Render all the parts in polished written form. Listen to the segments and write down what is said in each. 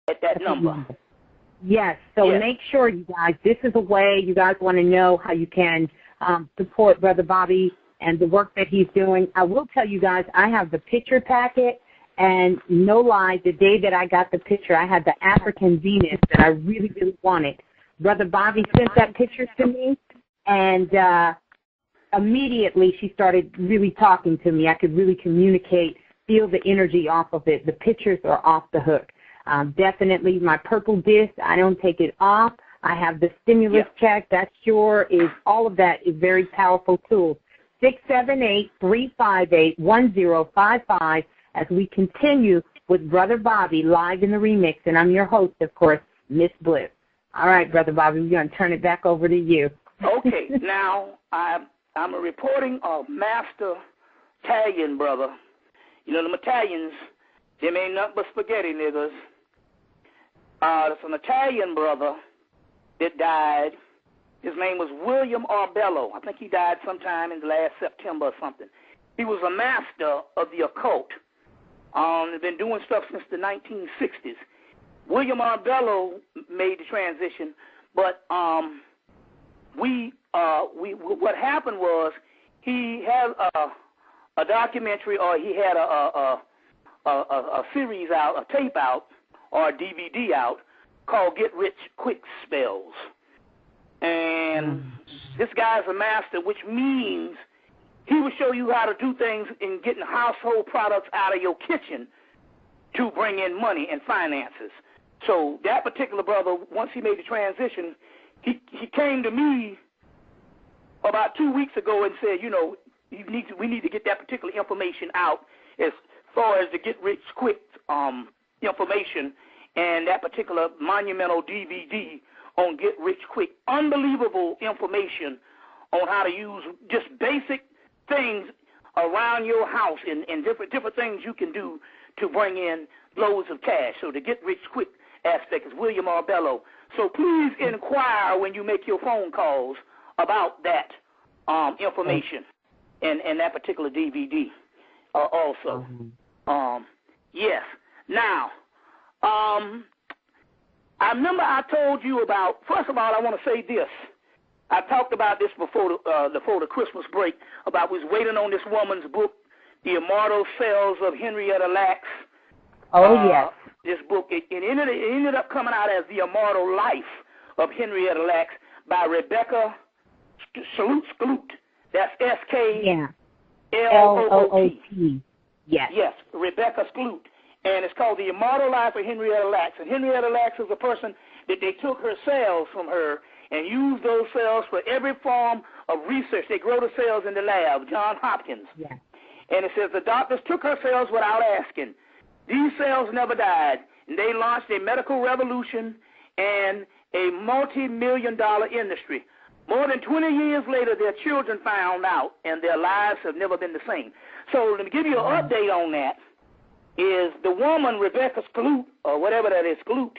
at that number. Yes, so yes. Make sure, you guys, this is a way you guys want to know how you can support Brother Bobby and the work that he's doing. I will tell you guys, I have the picture packet, and no lie, the day that I got the picture, I had the African Venus that I really, really wanted. Brother Bobby sent that picture to me, and immediately she started really talking to me. I could really communicate, feel the energy off of it. The pictures are off the hook. Definitely my purple disc, I don't take it off. I have the stimulus check. That sure is, all of that is very powerful tools. 678-358-1055 as we continue with Brother Bobby live in the remix. And I'm your host, of course, Miss Bliss. All right, Brother Bobby, we're going to turn it back over to you. Okay, now I'm reporting a master Italian brother. You know, them Italians, them ain't nothing but spaghetti niggas. There's an Italian brother that died. His name was William Arbello. I think he died sometime in last September or something. He was a master of the occult. He's been doing stuff since the 1960s. William Arbello made the transition, but what happened was he had a documentary, or he had a series out, a tape out, or a DVD out called Get Rich Quick Spells. And this guy's a master, which means he will show you how to do things in getting household products out of your kitchen to bring in money and finances. So that particular brother, once he made the transition, he came to me about 2 weeks ago and said, you know, we need to get that particular information out as far as the Get Rich Quick information, and that particular monumental DVD on Get Rich Quick. Unbelievable information on how to use just basic things around your house and different things you can do to bring in loads of cash. So the Get Rich Quick aspect is William Arbello. So please inquire when you make your phone calls about that information and that particular DVD also. Yes. Now, I remember I told you about, first of all, I want to say this. I talked about this before the Christmas break, about we was waiting on this woman's book, The Immortal Cells of Henrietta Lacks. Yes. This book, it ended up coming out as The Immortal Life of Henrietta Lacks by Rebecca Skloot. That's S-K-L-O-O-T. Yes. Yes, Rebecca Skloot. And it's called The Immortal Life of Henrietta Lacks. And Henrietta Lacks is a person that they took her cells from her and used those cells for every form of research. They grow the cells in the lab, Johns Hopkins. Yeah. And it says the doctors took her cells without asking. These cells never died. And they launched a medical revolution and a multi-million-dollar industry. More than 20 years later, their children found out, and their lives have never been the same. So let me give you an update on that. Is the woman, Rebecca Skloot, or whatever that is, Skloot,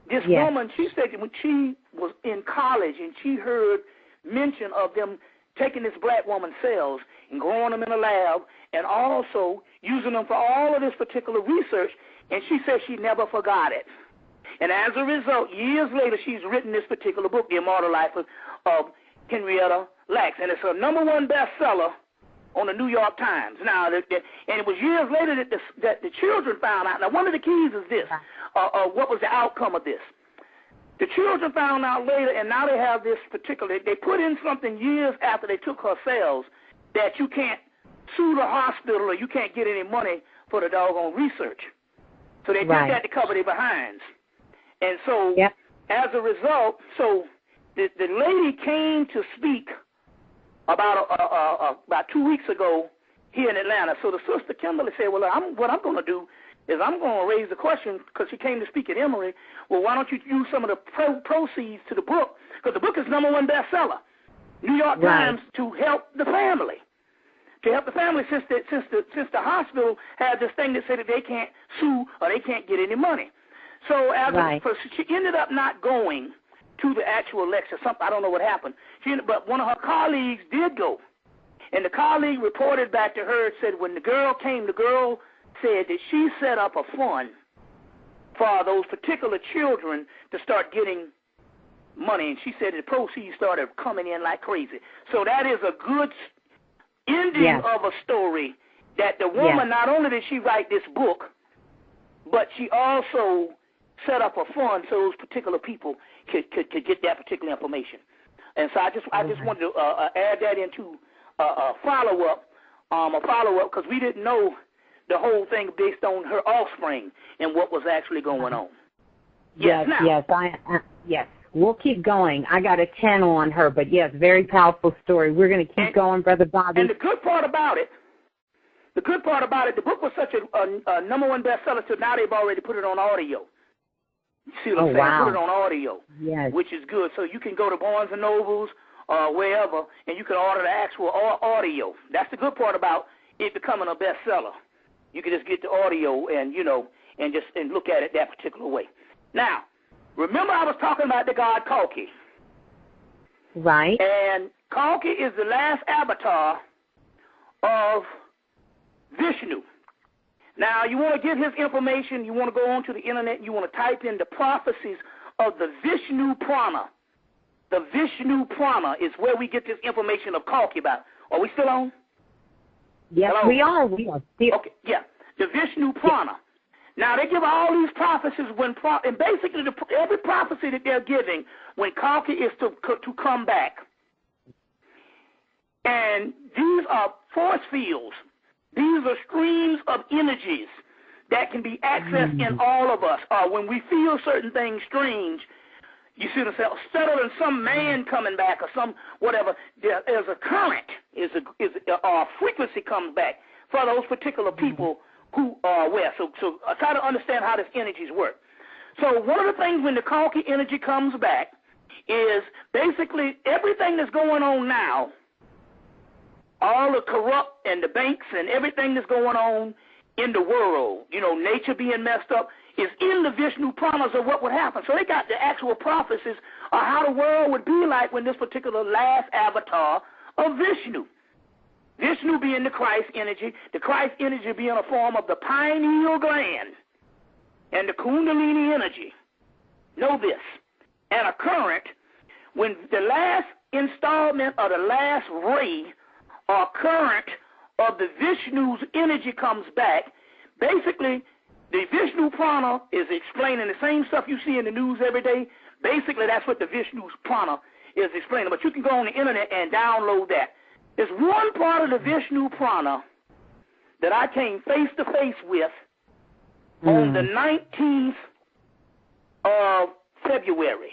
this woman, she said that when she was in college and she heard mention of them taking this black woman's cells and growing them in a lab and also using them for all of this particular research, and she said she never forgot it. And as a result, years later, she's written this particular book, The Immortal Life of Henrietta Lacks, and it's her #1 bestseller on the New York Times. Now, and it was years later that the children found out. Now, one of the keys is this. What was the outcome of this? The children found out later, and now they have this particular, they put in something years after they took her cells that you can't sue the hospital or you can't get any money for the doggone research. So they did that to cover their behinds. And so, as a result, so the lady came to speak about 2 weeks ago here in Atlanta. So the sister Kimberly said, well, what I'm going to do is I'm going to raise the question, because she came to speak at Emory, well, why don't you use some of the proceeds to the book? Because the book is #1 bestseller. New York Times, to help the family. To help the family, since the hospital had this thing that said that they can't sue or they can't get any money. So she ended up not going to the actual lecture. I don't know what happened. But one of her colleagues did go. And the colleague reported back to her and said when the girl came, the girl said that she set up a fund for those particular children to start getting money. And she said the proceeds started coming in like crazy. So that is a good ending of a story that the woman, not only did she write this book, but she also set up a fund so those particular people could get that particular information. And so I just wanted to add that into a follow-up, because we didn't know the whole thing based on her offspring and what was actually going on. Yes. We'll keep going. I got a 10 on her, but yes, very powerful story. We're going to keep going, Brother Bobby. And the good part about it, the book was such a number one bestseller, so now they've already put it on audio. You see what I'm saying? Wow. Put it on audio, which is good. So you can go to Barnes & Nobles or wherever, and you can order the actual audio. That's the good part about it becoming a bestseller. You can just get the audio and, and look at it that particular way. Now, remember I was talking about the god Kalki. Right. And Kalki is the last avatar of Vishnu. Now, you want to get his information, you want to go onto the internet, and you want to type in the prophecies of the Vishnu Purana. The Vishnu Purana is where we get this information of Kalki about. Are we still on? Yes, Hello? we are. Still. Okay, yeah. The Vishnu Purana. Now, they give all these prophecies and basically every prophecy that they're giving when Kalki is to come back. And these are force fields. These are streams of energies that can be accessed in all of us. When we feel certain things strange, you see what I'm saying? Instead of some man coming back or some whatever, there's a current, a frequency comes back for those particular people who are aware. So try to understand how these energies work. So one of the things when the Kalki energy comes back is basically everything that's going on now, all the corrupt and the banks and everything that's going on in the world, nature being messed up, is in the Vishnu Puranas of what would happen. So they got the actual prophecies of how the world would be like when this particular last avatar of Vishnu. Vishnu being the Christ energy being a form of the pineal gland and the Kundalini energy. Know this. And a current, when the last installment or the last ray or current of the Vishnu's energy comes back, basically the Vishnu Purana is explaining the same stuff you see in the news every day. Basically, that's what the Vishnu's Purana is explaining. But you can go on the internet and download that. There's one part of the Vishnu Purana that I came face-to-face with on the 19th of February.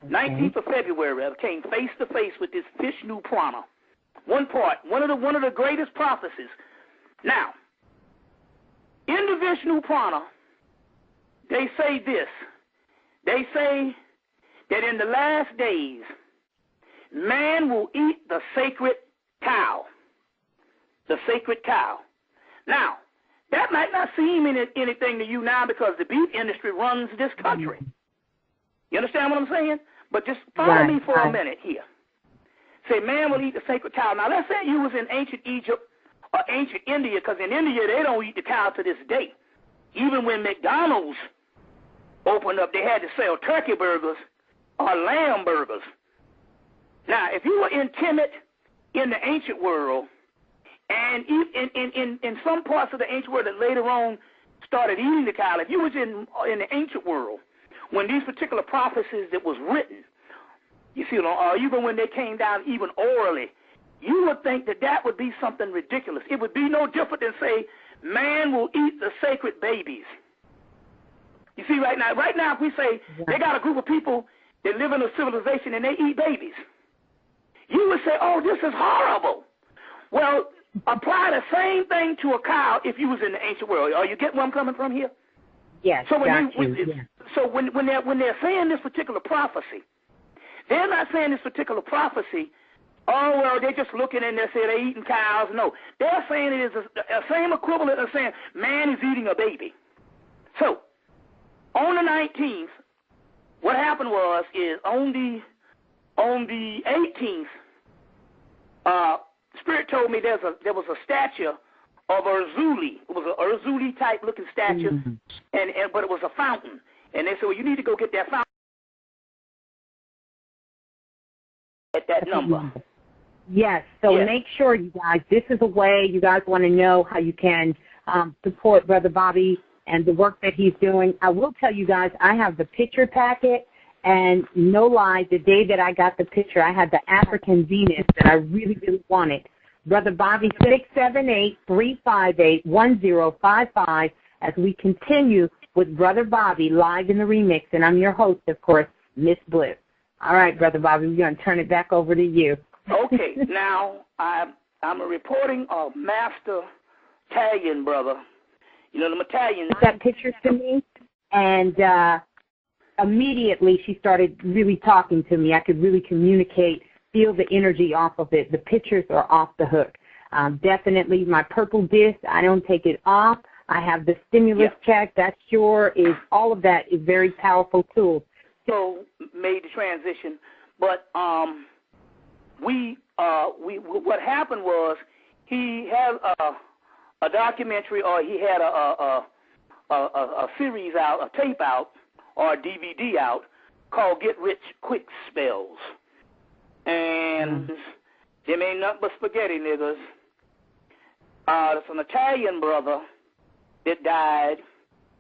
19th of February, I came face-to-face with this Vishnu Purana. One part, one of the greatest prophecies. Now, in the Vishnu Purana, they say this. They say that in the last days, man will eat the sacred cow. The sacred cow. Now, that might not seem anything to you now because the beef industry runs this country. You understand what I'm saying? But just follow me for a minute here. Say, man will eat the sacred cow. Now, let's say you was in ancient Egypt or ancient India, because in India, they don't eat the cow to this day. Even when McDonald's opened up, they had to sell turkey burgers or lamb burgers. Now, if you were in Hemmitt in the ancient world, and in some parts of the ancient world that later on started eating the cow, if you was in the ancient world, when these particular prophecies that was written, you see, even when they came down even orally, you would think that would be something ridiculous. It would be no different than, say, man will eat the sacred babies. You see, right now, if we say they got a group of people that live in a civilization and they eat babies, you would say, oh, this is horrible. Well, apply the same thing to a cow if you was in the ancient world. Are you getting where I'm coming from here? Yes, so when they're saying this particular prophecy, they're not saying this particular prophecy, oh, well, they're just looking and they say they're eating cows. No, they're saying it is a same equivalent of saying man is eating a baby. So, on the 19th, what happened is on the 18th, Spirit told me there was a statue of Erzuli. It was an Erzuli type looking statue, but it was a fountain. And they said, well, you need to go get that fountain at that number. Yes, so make sure, you guys, this is a way you guys want to know how you can support Brother Bobby and the work that he's doing. I will tell you guys, I have the picture packet, and no lie, the day that I got the picture, I had the African Venus that I really, really wanted. Brother Bobby, 678-358-1055, as we continue with Brother Bobby live in the remix, and I'm your host, of course, Miss Bliss. All right, Brother Bobby, we're going to turn it back over to you. Okay, now I'm reporting a master Italian brother. You know, the Italians. That picture to me, and immediately she started really talking to me. I could really communicate, feel the energy off of it. The pictures are off the hook. Definitely my purple disc, I don't take it off. I have the stimulus check. That sure is, all of that is very powerful tools. So made the transition, but what happened was he had a documentary, or he had a series out, a tape out, or a DVD out called Get Rich Quick Spells. And them ain't nothing but spaghetti niggas. It's an Italian brother that died.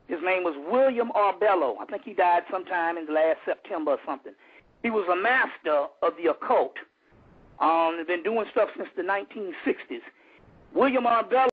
His name was William Arbello. I think he died sometime in last September or something. He was a master of the occult. Been doing stuff since the 1960s. William Arbello